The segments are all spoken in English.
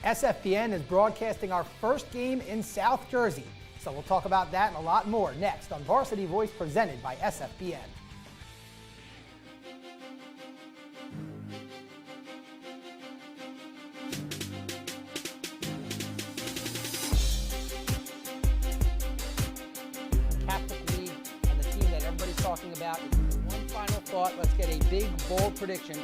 SFBN is broadcasting our first game in South Jersey. So we'll talk about that and a lot more next on Varsity Voice presented by SFBN. Catholic League and the team that everybody's talking about. One final thought, let's get a big, bold prediction.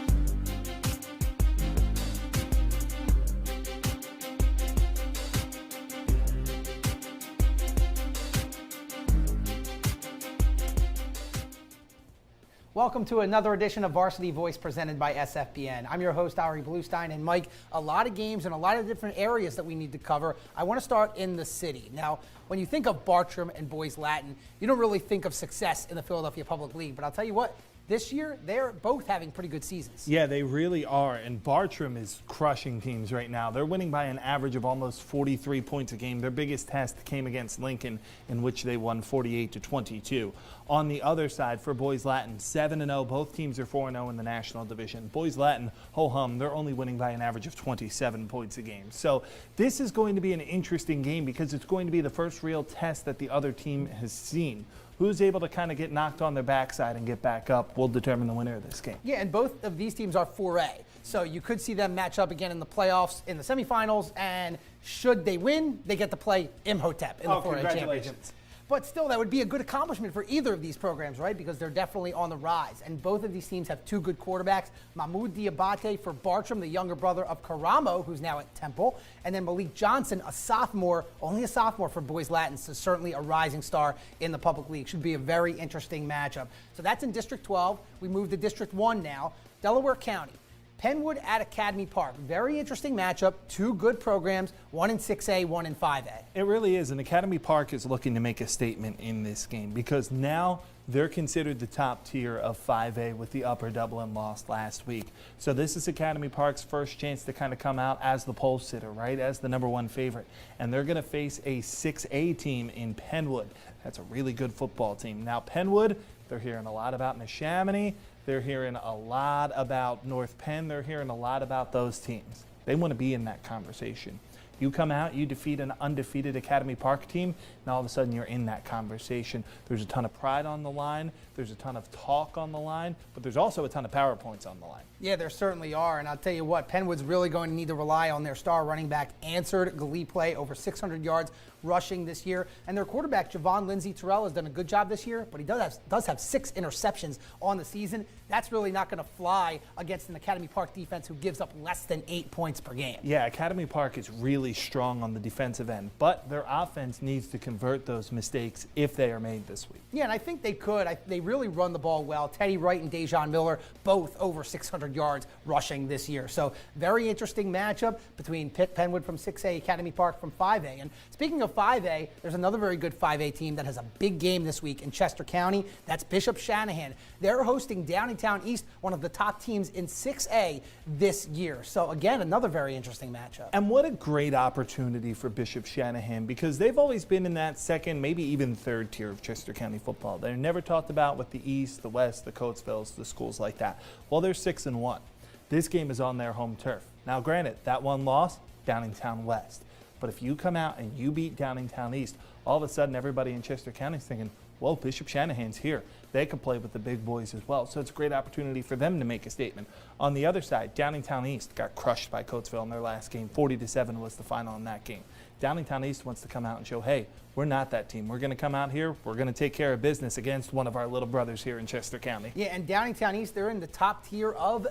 Welcome to another edition of Varsity Voice presented by SFBN. I'm your host, Bluestein, and Mike, a lot of games and a lot of different areas that we need to cover. I want to start in the city. Now, when you think of Bartram and Boys Latin, you don't really think of success in the Philadelphia Public League, but I'll tell you what, this year, they're both having pretty good seasons. Yeah, they really are, and Bartram is crushing teams right now. They're winning by an average of almost 43 points a game. Their biggest test came against Lincoln, in which they won 48-22. On the other side, for Boys Latin, 7-0. Both teams are 4-0 in the National Division. Boys Latin, ho-hum, they're only winning by an average of 27 points a game. So this is going to be an interesting game because it's going to be the first real test that the other team has seen. Who's able to kind of get knocked on their backside and get back up will determine the winner of this game. Yeah, and both of these teams are 4A. So you could see them match up again in the playoffs, in the semifinals, and should they win, they get to play Imhotep in the 4A championships. But still, that would be a good accomplishment for either of these programs, right? Because they're definitely on the rise. And both of these teams have two good quarterbacks. Mahmoud Diabate for Bartram, the younger brother of Karamo, who's now at Temple. And then Malik Johnson, a sophomore, only a sophomore for Boys Latin, so certainly a rising star in the public league. Should be a very interesting matchup. So that's in District 12. We move to District 1 now. Delaware County. Penwood at Academy Park. Very interesting matchup. Two good programs, one in 6A, one in 5A. It really is, and Academy Park is looking to make a statement in this game because now they're considered the top tier of 5A with the Upper Dublin loss last week. So this is Academy Park's first chance to kind of come out as the pole sitter, right, as the #1 favorite. And they're going to face a 6A team in Penwood. That's a really good football team. Now, Penwood, they're hearing a lot about Neshaminy. They're hearing a lot about North Penn. They're hearing a lot about those teams. They want to be in that conversation. You come out, you defeat an undefeated Academy Park team, and all of a sudden you're in that conversation. There's a ton of pride on the line. There's a ton of talk on the line, but there's also a ton of PowerPoints on the line. Yeah, there certainly are, and I'll tell you what, Penwood's really going to need to rely on their star running back, Answered Galiple, over 600 yards rushing this year. And their quarterback, Javon Lindsay Terrell, has done a good job this year, but he does have 6 interceptions on the season. That's really not going to fly against an Academy Park defense who gives up less than 8 points per game. Yeah, Academy Park is really strong on the defensive end, but their offense needs to convert those mistakes if they are made this week. Yeah, and I think they could. They really run the ball well. Teddy Wright and Dejon Miller, both over 600 yards rushing this year. So very interesting matchup between Penwood from 6A, Academy Park from 5A. And speaking of 5A, there's another very good 5A team that has a big game this week in Chester County. That's Bishop Shanahan. They're hosting Downingtown East, one of the top teams in 6A this year. So again, another very interesting matchup. And what a great opportunity for Bishop Shanahan because they've always been in that second, maybe even third tier of Chester County football. They're never talked about with the East, the West, the Coatesvilles, the schools like that. Well, they're 6-1. This game is on their home turf. Now, granted, that one loss, Downingtown West. But if you come out and you beat Downingtown East, all of a sudden everybody in Chester County is thinking, whoa, Bishop Shanahan's here. They can play with the big boys as well. So it's a great opportunity for them to make a statement. On the other side, Downingtown East got crushed by Coatesville in their last game. 40-7 was the final in that game. Downingtown East wants to come out and show, hey, we're not that team. We're going to come out here. We're going to take care of business against one of our little brothers here in Chester County. Yeah, and Downingtown East, they're in the top tier of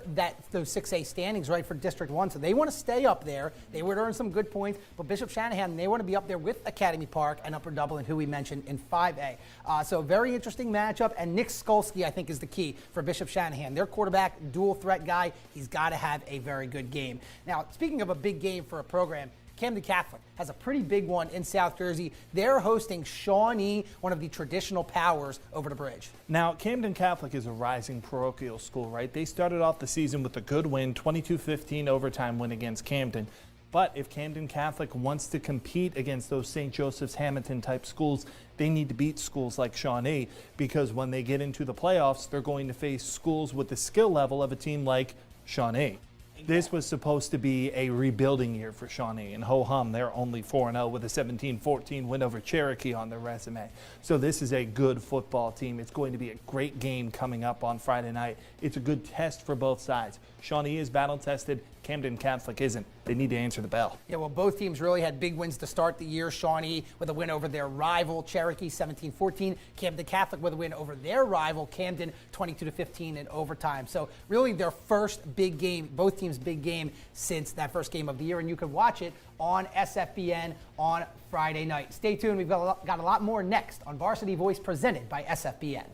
those 6A standings, right, for District 1. So they want to stay up there. They would earn some good points. But Bishop Shanahan, they want to be up there with Academy Park and Upper Dublin, who we mentioned in 5A. So very interesting matchup. And Nick Skolsky, I think, is the key for Bishop Shanahan. Their quarterback, dual threat guy, he's got to have a very good game. Now, speaking of a big game for a program, Camden Catholic has a pretty big one in South Jersey. They're hosting Shawnee, one of the traditional powers, over the bridge. Now, Camden Catholic is a rising parochial school, right? They started off the season with a good win, 22-15 overtime win against Camden. But if Camden Catholic wants to compete against those St. Joseph's, Hamilton type schools, they need to beat schools like Shawnee because when they get into the playoffs, they're going to face schools with the skill level of a team like Shawnee. This was supposed to be a rebuilding year for Shawnee, and ho-hum, they're only 4-0 with a 17-14 win over Cherokee on their resume. So this is a good football team. It's going to be a great game coming up on Friday night. It's a good test for both sides. Shawnee is battle-tested. Camden Catholic isn't. They need to answer the bell. Yeah, well, both teams really had big wins to start the year. Shawnee with a win over their rival Cherokee 17-14. Camden Catholic with a win over their rival Camden 22-15 in overtime. So really their first big game, both teams' big game since that first game of the year. And you can watch it on SFBN on Friday night. Stay tuned. We've got a lot more next on Varsity Voice presented by SFBN.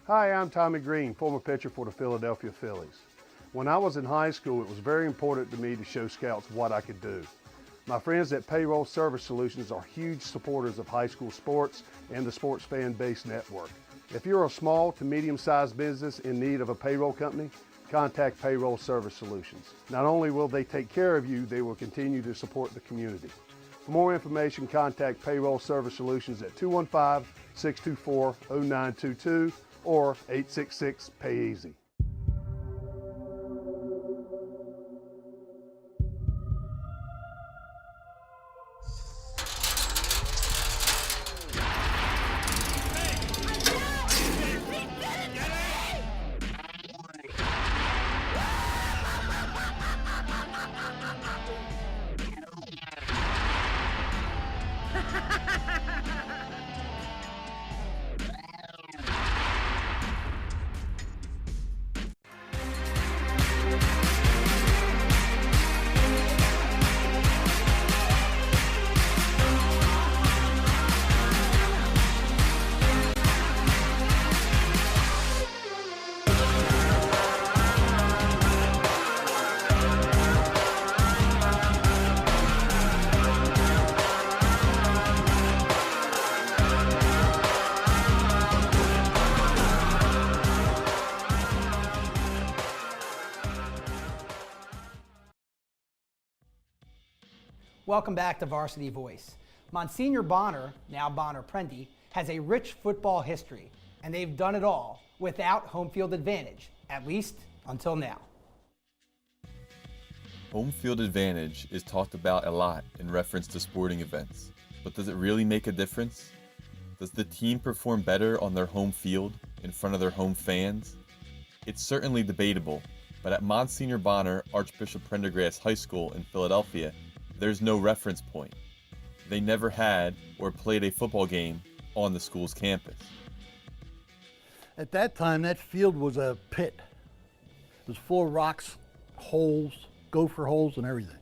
Hi, I'm Tommy Green, former pitcher for the Philadelphia Phillies. When I was in high school, it was very important to me to show scouts what I could do. My friends at Payroll Service Solutions are huge supporters of high school sports and the Sports Fan Base Network. If you're a small to medium-sized business in need of a payroll company, contact Payroll Service Solutions. Not only will they take care of you, they will continue to support the community. For more information, contact Payroll Service Solutions at 215-624-0922 or 866-PAY-EASY. Welcome back to Varsity Voice. Monsignor Bonner, now Bonner-Prendie, has a rich football history, and they've done it all without home field advantage, at least until now. Home field advantage is talked about a lot in reference to sporting events, but does it really make a difference? Does the team perform better on their home field in front of their home fans? It's certainly debatable, but at Monsignor Bonner Archbishop Prendergast High School in Philadelphia, there's no reference point. They never had or played a football game on the school's campus. At that time, that field was a pit. It was full of rocks, holes, gopher holes, and everything.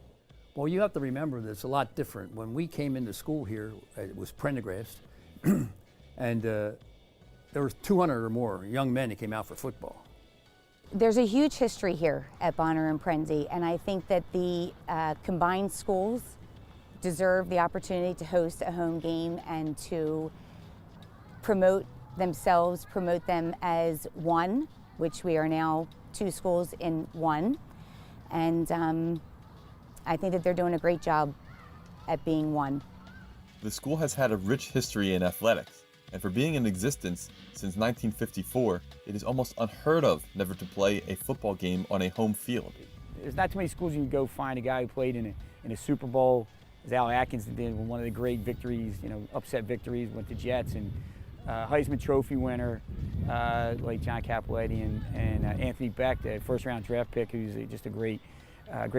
Well, you have to remember that it's a lot different. When we came into school here, it was Prendergast, and there were 200 or more young men that came out for football. There's a huge history here at Bonner and Prendie, and I think that the combined schools deserve the opportunity to host a home game and to promote themselves, promote them as one, which we are now two schools in one. And I think that they're doing a great job at being one. The school has had a rich history in athletics, and for being in existence since 1954, it is almost unheard of never to play a football game on a home field. There's not too many schools you can go find a guy who played in a Super Bowl, as Al Atkins did, one of the great victories, upset victories, went to Jets, and Heisman Trophy winner, like John Capoletti and Anthony Beck, the first-round draft pick, who's just a great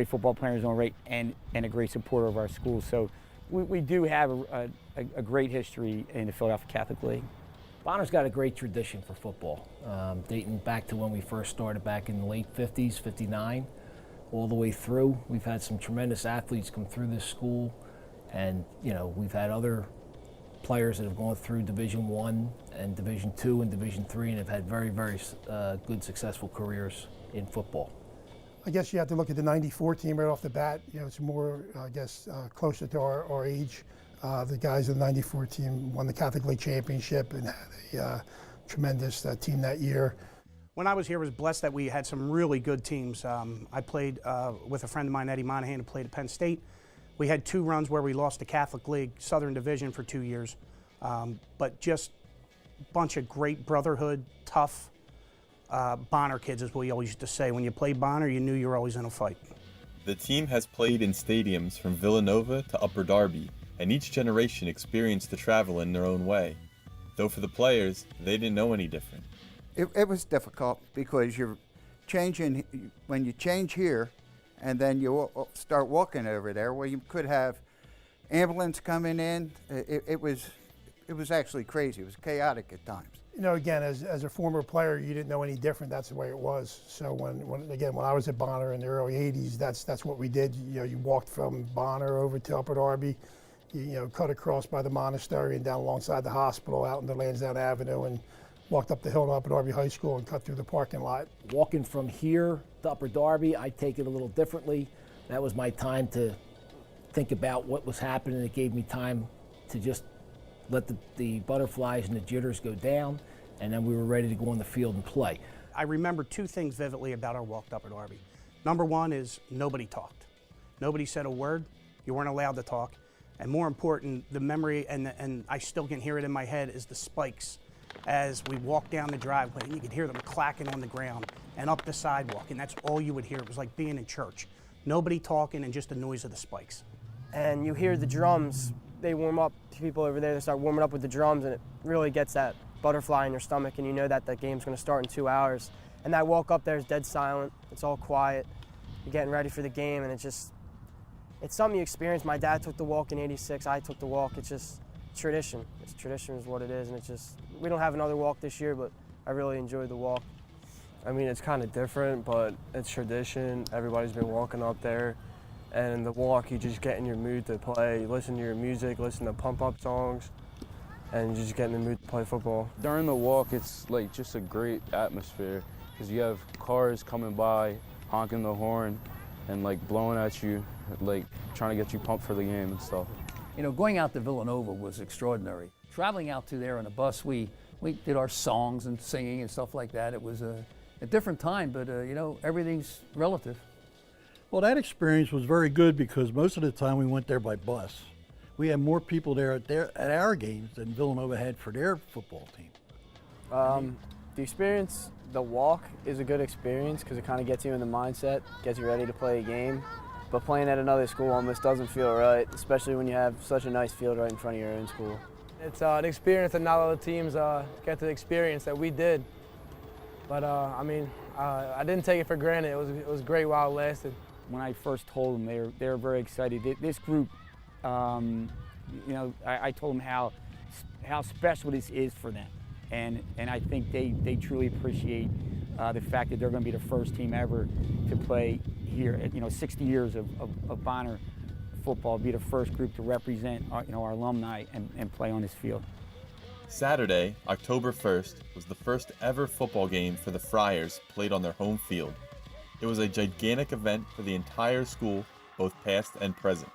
football player in his own right, and a great supporter of our school. So we do have a great history in the Philadelphia Catholic League. Bonner's got a great tradition for football, dating back to when we first started back in the late 50s, 59, all the way through. We've had some tremendous athletes come through this school, and we've had other players that have gone through Division I and Division II and Division III and have had very, very good, successful careers in football. I guess you have to look at the '94 team right off the bat. It's more, closer to our age. The guys in the '94 team won the Catholic League championship and had a tremendous team that year. When I was here, I was blessed that we had some really good teams. I played with a friend of mine, Eddie Monahan, who played at Penn State. We had 2 runs where we lost the Catholic League Southern Division for 2 years, but just a bunch of great brotherhood, tough, Bonner kids, as we always used to say. When you played Bonner, you knew you were always in a fight. The team has played in stadiums from Villanova to Upper Darby, and each generation experienced the travel in their own way. Though for the players, they didn't know any different. It was difficult because you're changing, when you change here and then you start walking over there, well, you could have ambulance coming in. It was actually crazy. It was chaotic at times. You know, again, as a former player, you didn't know any different. That's the way it was. So when I was at Bonner in the early '80s, that's what we did. You know, you walked from Bonner over to Upper Darby, you cut across by the monastery and down alongside the hospital out into Lansdowne Avenue, and walked up the hill to Upper Darby High School and cut through the parking lot. Walking from here to Upper Darby, I take it a little differently. That was my time to think about what was happening. It gave me time to just let the butterflies and the jitters go down, and then we were ready to go on the field and play. I remember two things vividly about our walk to Upper Darby. Number one is nobody talked. Nobody said a word. You weren't allowed to talk. And more important, the memory, and I still can hear it in my head, is the spikes. As we walked down the driveway, and you could hear them clacking on the ground and up the sidewalk, and that's all you would hear. It was like being in church. Nobody talking and just the noise of the spikes. And you hear the drums. They warm up, people over there, they start warming up with the drums, and it really gets that butterfly in your stomach, and you know that the game's going to start in 2 hours. And that walk up there is dead silent. It's all quiet. You're getting ready for the game, and it's something you experience. My dad took the walk in '86. I took the walk. It's just tradition. It's tradition is what it is, and it's just, we don't have another walk this year, but I really enjoyed the walk. I mean, it's kind of different, but it's tradition. Everybody's been walking up there, and the walk, you just get in your mood to play. You listen to your music, listen to pump-up songs, and you just get in the mood to play football. During the walk, it's like just a great atmosphere because you have cars coming by, honking the horn, and like blowing at you, like trying to get you pumped for the game and stuff. You know, going out to Villanova was extraordinary. Traveling out to there on a bus, we did our songs and singing and stuff like that. It was a different time, but you know, everything's relative. Well, that experience was very good because most of the time we went there by bus. We had more people there at our games than Villanova had for their football team. The experience, the walk is a good experience because it kind of gets you in the mindset, gets you ready to play a game. But playing at another school almost doesn't feel right, especially when you have such a nice field right in front of your own school. It's an experience that not all the teams get to experience that we did. But I mean, I didn't take it for granted. It was great while it lasted. When I first told them, they were very excited. This group, you know, I told them how special this is for them, and I think they truly appreciate the fact that they're going to be the first team ever to play here. You know, 60 years of Bonner football, be the first group to represent our alumni and play on this field. Saturday, October 1st, was the first ever football game for the Friars played on their home field. It was a gigantic event for the entire school, both past and present.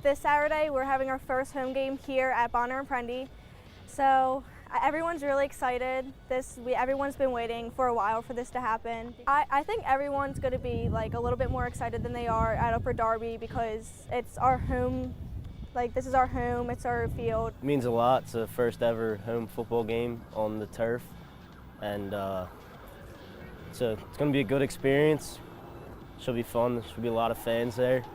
This Saturday, we're having our first home game here at Bonner-Prendie. So everyone's really excited. Everyone's been waiting for a while for this to happen. I think everyone's going to be like a little bit more excited than they are at Upper Darby because it's our home. Like, this is our home, it's our field. It means a lot. It's the first ever home football game on the turf, and so it's going to be a good experience. Should be fun. There should be a lot of fans there.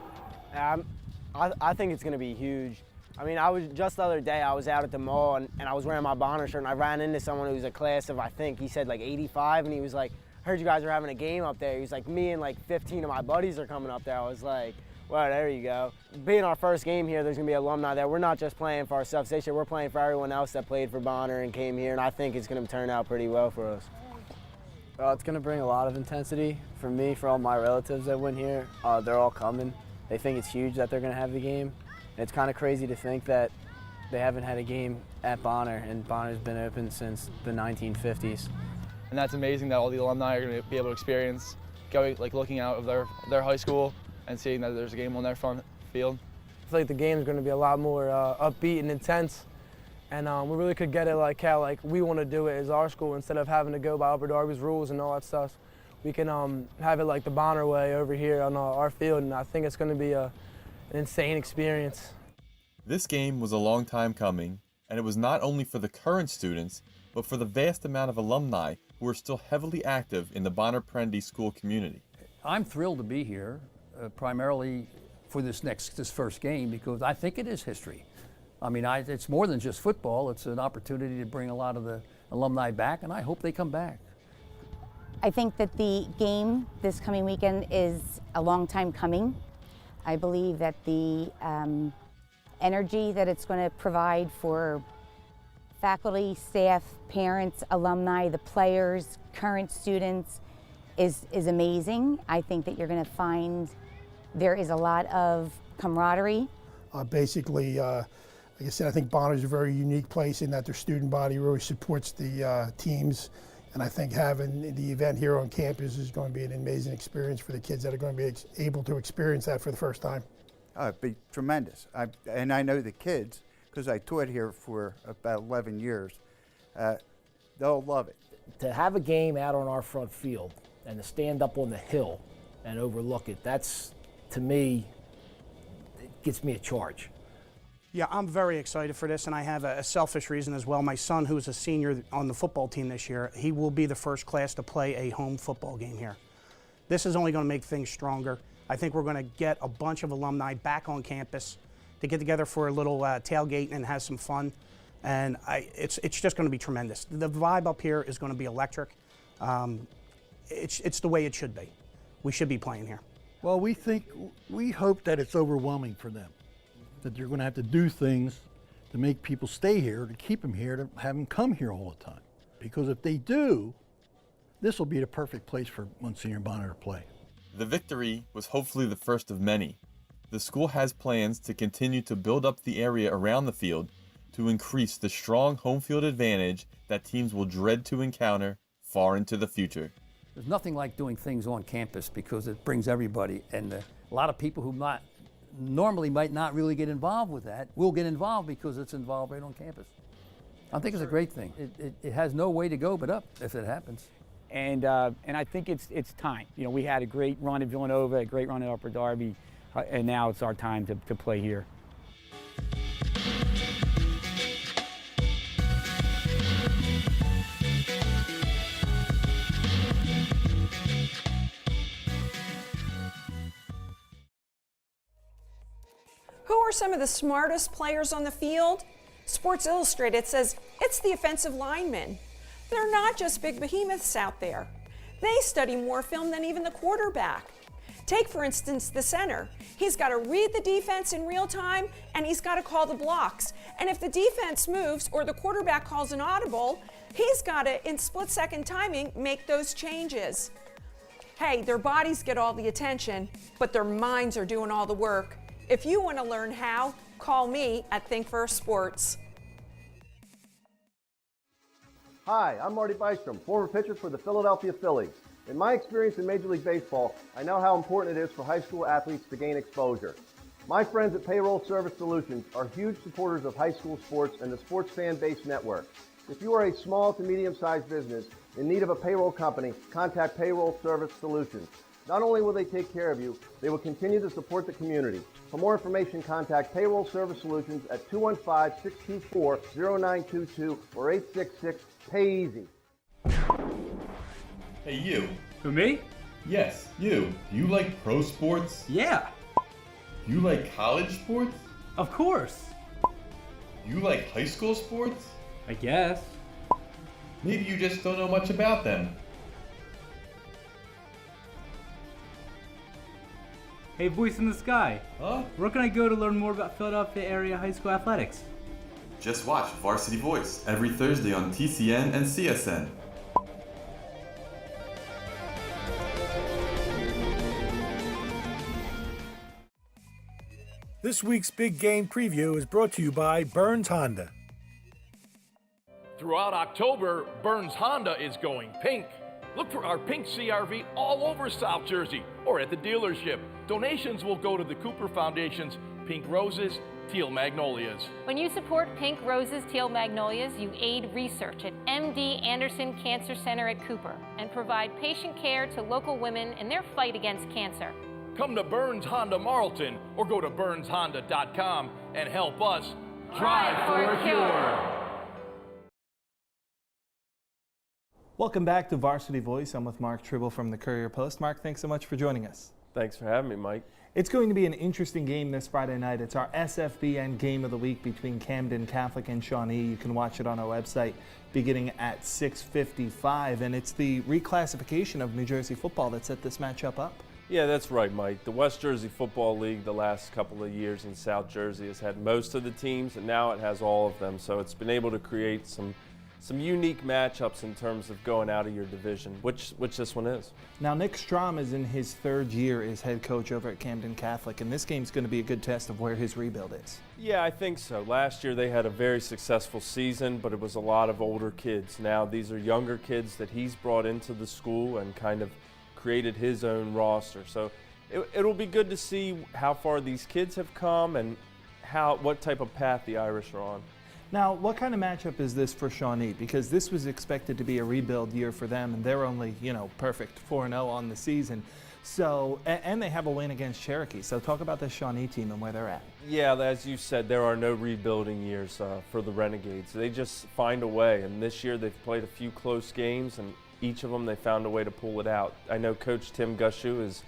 I think it's going to be huge. I mean, just the other day, I was out at the mall, and I was wearing my Bonner shirt, and I ran into someone who was a class of, I think, he said like 85, and he was like, I heard you guys are having a game up there. He was like, me and like 15 of my buddies are coming up there. I was like, well, there you go. Being our first game here, there's going to be alumni there. We're not just playing for ourselves this year. We're playing for everyone else that played for Bonner and came here, and I think it's going to turn out pretty well for us. It's going to bring a lot of intensity for me, for all my relatives that went here. They're all coming. They think it's huge that they're going to have the game. And it's kind of crazy to think that they haven't had a game at Bonner, and Bonner's been open since the 1950s. And that's amazing that all the alumni are going to be able to experience going, looking out of their high school and seeing that there's a game on their front field. I feel like the game's going to be a lot more upbeat and intense, and we really could get it like how we want to do it as our school instead of having to go by Upper Darby's rules and all that stuff. We can have it like the Bonner way over here on our field, and I think it's going to be an insane experience. This game was a long time coming, and it was not only for the current students, but for the vast amount of alumni who are still heavily active in the Bonner-Prendie school community. I'm thrilled to be here, primarily for this first game, because I think it is history. I mean, it's more than just football. It's an opportunity to bring a lot of the alumni back, and I hope they come back. I think that the game this coming weekend is a long time coming. I believe that the energy that it's going to provide for faculty, staff, parents, alumni, the players, current students is amazing. I think that you're going to find there is a lot of camaraderie. Basically, like I said, I think Bonner is a very unique place in that their student body really supports the teams. And I think having the event here on campus is going to be an amazing experience for the kids that are going to be able to experience that for the first time. It'd be tremendous. And I know the kids, because I taught here for about 11 years, they'll love it. To have a game out on our front field and to stand up on the hill and overlook it, that's, to me, it gets me a charge. Yeah, I'm very excited for this, and I have a selfish reason as well. My son, who's a senior on the football team this year, he will be the first class to play a home football game here. This is only going to make things stronger. I think we're going to get a bunch of alumni back on campus to get together for a little tailgate and have some fun, and it's just going to be tremendous. The vibe up here is going to be electric. It's the way it should be. We should be playing here. Well, we hope that it's overwhelming for them, that you're going to have to do things to make people stay here, to keep them here, to have them come here all the time. Because if they do, this will be the perfect place for Monsignor Bonner to play. The victory was hopefully the first of many. The school has plans to continue to build up the area around the field to increase the strong home field advantage that teams will dread to encounter far into the future. There's nothing like doing things on campus because it brings everybody, and a lot of people who normally might not really get involved with that will get involved because it's involved right on campus. I think it's a great thing. It has no way to go but up if it happens. And I think it's time. You know, we had a great run at Villanova, a great run at Upper Darby, and now it's our time to play here. Who are some of the smartest players on the field? Sports Illustrated says it's the offensive linemen. They're not just big behemoths out there. They study more film than even the quarterback. Take, for instance, the center. He's got to read the defense in real time, and he's got to call the blocks. And if the defense moves or the quarterback calls an audible, he's got to, in split-second timing, make those changes. Hey, their bodies get all the attention, but their minds are doing all the work. If you want to learn how, call me at Think First Sports. Hi, I'm Marty Bystrom, former pitcher for the Philadelphia Phillies. In my experience in Major League Baseball, I know how important it is for high school athletes to gain exposure. My friends at Payroll Service Solutions are huge supporters of high school sports and the Sports Fan Base Network. If you are a small to medium-sized business in need of a payroll company, contact Payroll Service Solutions. Not only will they take care of you, they will continue to support the community. For more information, contact Payroll Service Solutions at 215-624-0922 or 866-PAY-EASY. Hey, you. Who, me? Yes, you. Do you like pro sports? Yeah. You like college sports? Of course. You like high school sports? I guess. Maybe you just don't know much about them. Hey, voice in the sky. Huh? Where can I go to learn more about Philadelphia area high school athletics? Just watch Varsity Voice every Thursday on TCN and CSN. This week's Big Game Preview is brought to you by Burns Honda. Throughout October, Burns Honda is going pink. Look for our pink CRV all over South Jersey or at the dealership. Donations will go to the Cooper Foundation's Pink Roses, Teal Magnolias. When you support Pink Roses, Teal Magnolias, you aid research at MD Anderson Cancer Center at Cooper and provide patient care to local women in their fight against cancer. Come to Burns Honda Marlton or go to BurnsHonda.com and help us drive for a cure. Welcome back to Varsity Voice. I'm with Mark Trible from the Courier Post. Mark, thanks so much for joining us. Thanks for having me, Mike. It's going to be an interesting game this Friday night. It's our SFBN Game of the Week between Camden Catholic and Shawnee. You can watch it on our website beginning at 6:55, and it's the reclassification of New Jersey football that set this matchup up. Yeah, that's right, Mike. The West Jersey Football League the last couple of years in South Jersey has had most of the teams, and now it has all of them. So it's been able to create some unique matchups in terms of going out of your division, which this one is. Now, Nick Strom is in his third year as head coach over at Camden Catholic, and this game's going to be a good test of where his rebuild is. Yeah, I think so. Last year they had a very successful season, but it was a lot of older kids. Now these are younger kids that he's brought into the school and kind of created his own roster. So it'll be good to see how far these kids have come and what type of path the Irish are on. Now, what kind of matchup is this for Shawnee? Because this was expected to be a rebuild year for them, and they're only, perfect 4-0 on the season. So, and they have a win against Cherokee. So talk about the Shawnee team and where they're at. Yeah, as you said, there are no rebuilding years for the Renegades. They just find a way, and this year they've played a few close games, and each of them they found a way to pull it out. I know Coach Tim Gushu is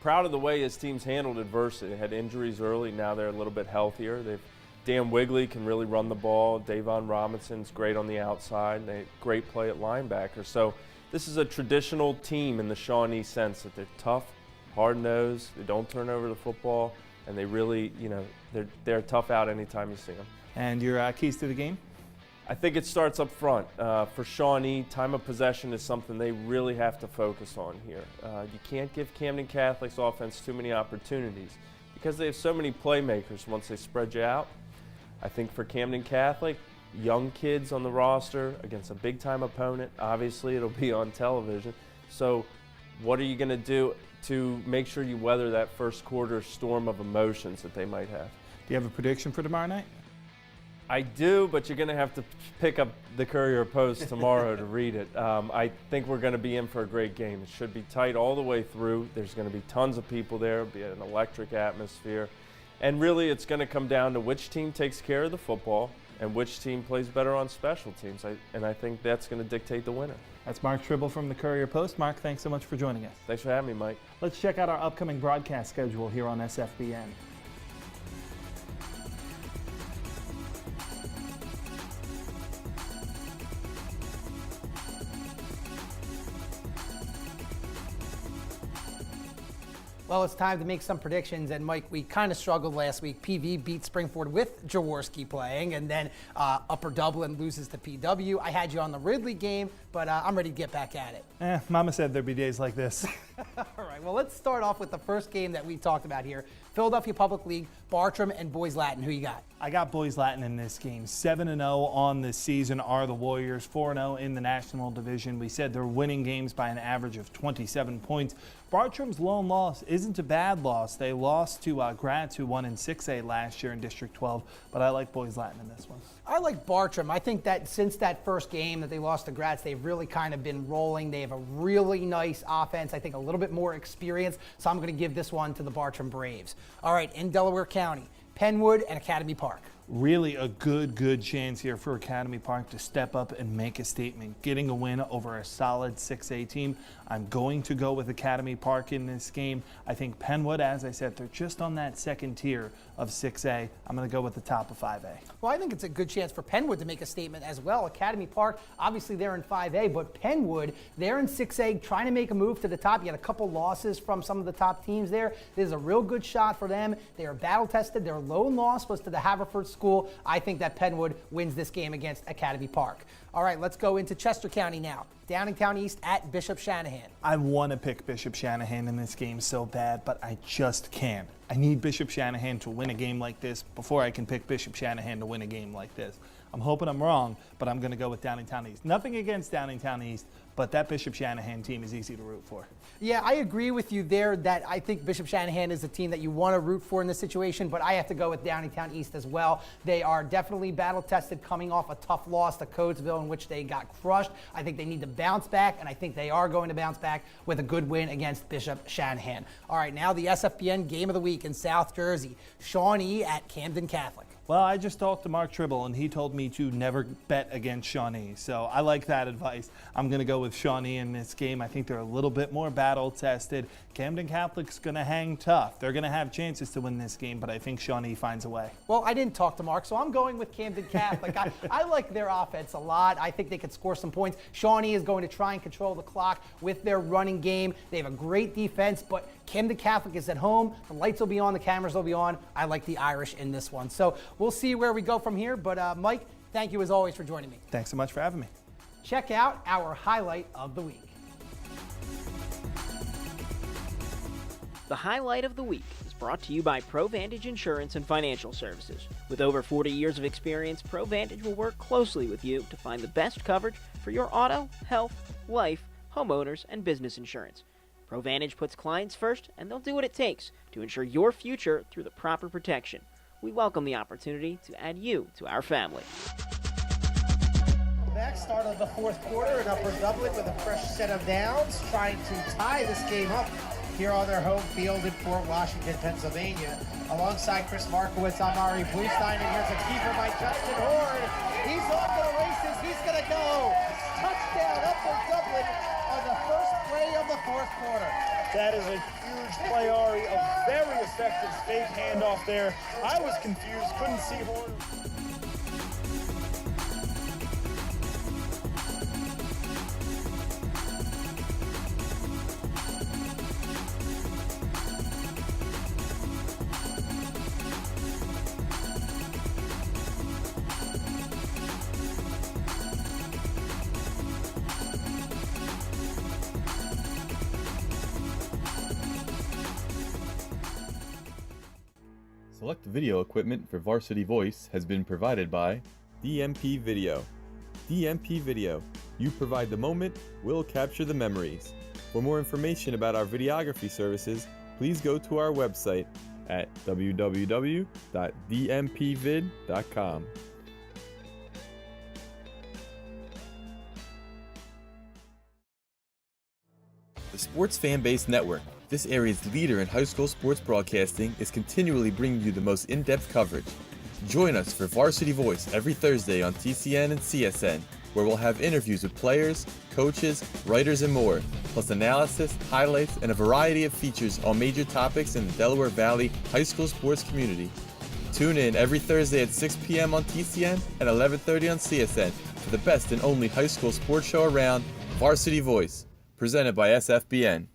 proud of the way his team's handled adversity. They had injuries early, now they're a little bit healthier. Dan Wigley can really run the ball. Davon Robinson's great on the outside. They great play at linebacker. So this is a traditional team in the Shawnee sense that they're tough, hard-nosed, they don't turn over the football, and they really, they're tough out anytime you see them. And your keys to the game? I think it starts up front. For Shawnee, time of possession is something they really have to focus on here. You can't give Camden Catholic's offense too many opportunities because they have so many playmakers once they spread you out. I think for Camden Catholic, young kids on the roster against a big-time opponent, obviously it'll be on television. So what are you going to do to make sure you weather that first quarter storm of emotions that they might have? Do you have a prediction for tomorrow night? I do, but you're going to have to pick up the Courier Post tomorrow to read it. I think we're going to be in for a great game. It should be tight all the way through. There's going to be tons of people there. It'll be an electric atmosphere. And really, it's going to come down to which team takes care of the football and which team plays better on special teams. And I think that's going to dictate the winner. That's Mark Trible from the Courier Post. Mark, thanks so much for joining us. Thanks for having me, Mike. Let's check out our upcoming broadcast schedule here on SFBN. Well, it's time to make some predictions, and Mike, we kind of struggled last week. PV beat Springford with Jaworski playing, and then Upper Dublin loses to PW. I had you on the Ridley game, but I'm ready to get back at it. Mama said there'd be days like this. All right, well, let's start off with the first game that we talked about here. Philadelphia Public League, Bartram and Boys Latin. Who you got? I got Boys Latin in this game. 7-0 on the season are the Warriors, 4-0 in the National Division. We said they're winning games by an average of 27 points. Bartram's lone loss isn't a bad loss. They lost to Gratz, who won in 6A last year in District 12, but I like Boys Latin in this one. I like Bartram. I think that since that first game that they lost to Gratz, they've really kind of been rolling. They have a really nice offense, I think a little bit more experience, so I'm going to give this one to the Bartram Braves. All right, in Delaware County, Penwood and Academy Park. Really a good chance here for Academy Park to step up and make a statement, getting a win over a solid 6A team. I'm going to go with Academy Park in this game. I think Penwood, as I said, they're just on that second tier of 6A. I'm going to go with the top of 5A. Well, I think it's a good chance for Penwood to make a statement as well. Academy Park, obviously they're in 5A, but Penwood, they're in 6A, trying to make a move to the top. You had a couple losses from some of the top teams there. This is a real good shot for them. They are battle-tested. Their lone loss was to the Haverford School. I think that Penwood wins this game against Academy Park. All right, let's go into Chester County now. Downingtown East at Bishop Shanahan. I want to pick Bishop Shanahan in this game so bad, but I just can't. I need Bishop Shanahan to win a game like this before I can pick Bishop Shanahan to win a game like this. I'm hoping I'm wrong, but I'm going to go with Downingtown East. Nothing against Downingtown East, but that Bishop Shanahan team is easy to root for. Yeah, I agree with you there that I think Bishop Shanahan is a team that you want to root for in this situation, but I have to go with Downingtown East as well. They are definitely battle-tested, coming off a tough loss to Coatesville in which they got crushed. I think they need to bounce back, and I think they are going to bounce back with a good win against Bishop Shanahan. All right, now the SFBN Game of the Week in South Jersey. Shawnee at Camden Catholic. Well, I just talked to Mark Trible, and he told me to never bet against Shawnee. So I like that advice. I'm going to go with Shawnee in this game. I think they're a little bit more battle-tested. Camden Catholic's going to hang tough. They're going to have chances to win this game, but I think Shawnee finds a way. Well, I didn't talk to Mark, so I'm going with Camden Catholic. I like their offense a lot. I think they could score some points. Shawnee is going to try and control the clock with their running game. They have a great defense, but Camden Catholic is at home. The lights will be on, the cameras will be on. I like the Irish in this one. So we'll see where we go from here. But Mike, thank you as always for joining me. Thanks so much for having me. Check out our highlight of the week. The highlight of the week is brought to you by ProVantage Insurance and Financial Services. With over 40 years of experience, ProVantage will work closely with you to find the best coverage for your auto, health, life, homeowners, and business insurance. ProVantage puts clients first, and they'll do what it takes to ensure your future through the proper protection. We welcome the opportunity to add you to our family. Back, start of the fourth quarter, an Upper Dublin with a fresh set of downs, trying to tie this game up here on their home field in Fort Washington, Pennsylvania. Alongside Chris Markowitz, I'm Ari Bluestein, and here's a keeper by Justin Horn. He's off to the races. He's going to go. Touchdown, Upper Dublin on the first play of the fourth quarter. That is a huge play, Ari. A very effective fake handoff there. I was confused, couldn't see Horn. Select video equipment for Varsity Voice has been provided by DMP Video. DMP Video. You provide the moment, we'll capture the memories. For more information about our videography services, please go to our website at www.dmpvid.com. The Sports Fan Base Network, this area's leader in high school sports broadcasting, is continually bringing you the most in-depth coverage. Join us for Varsity Voice every Thursday on TCN and CSN, where we'll have interviews with players, coaches, writers, and more, plus analysis, highlights, and a variety of features on major topics in the Delaware Valley high school sports community. Tune in every Thursday at 6 p.m. on TCN and 11:30 on CSN for the best and only high school sports show around, Varsity Voice, presented by SFBN.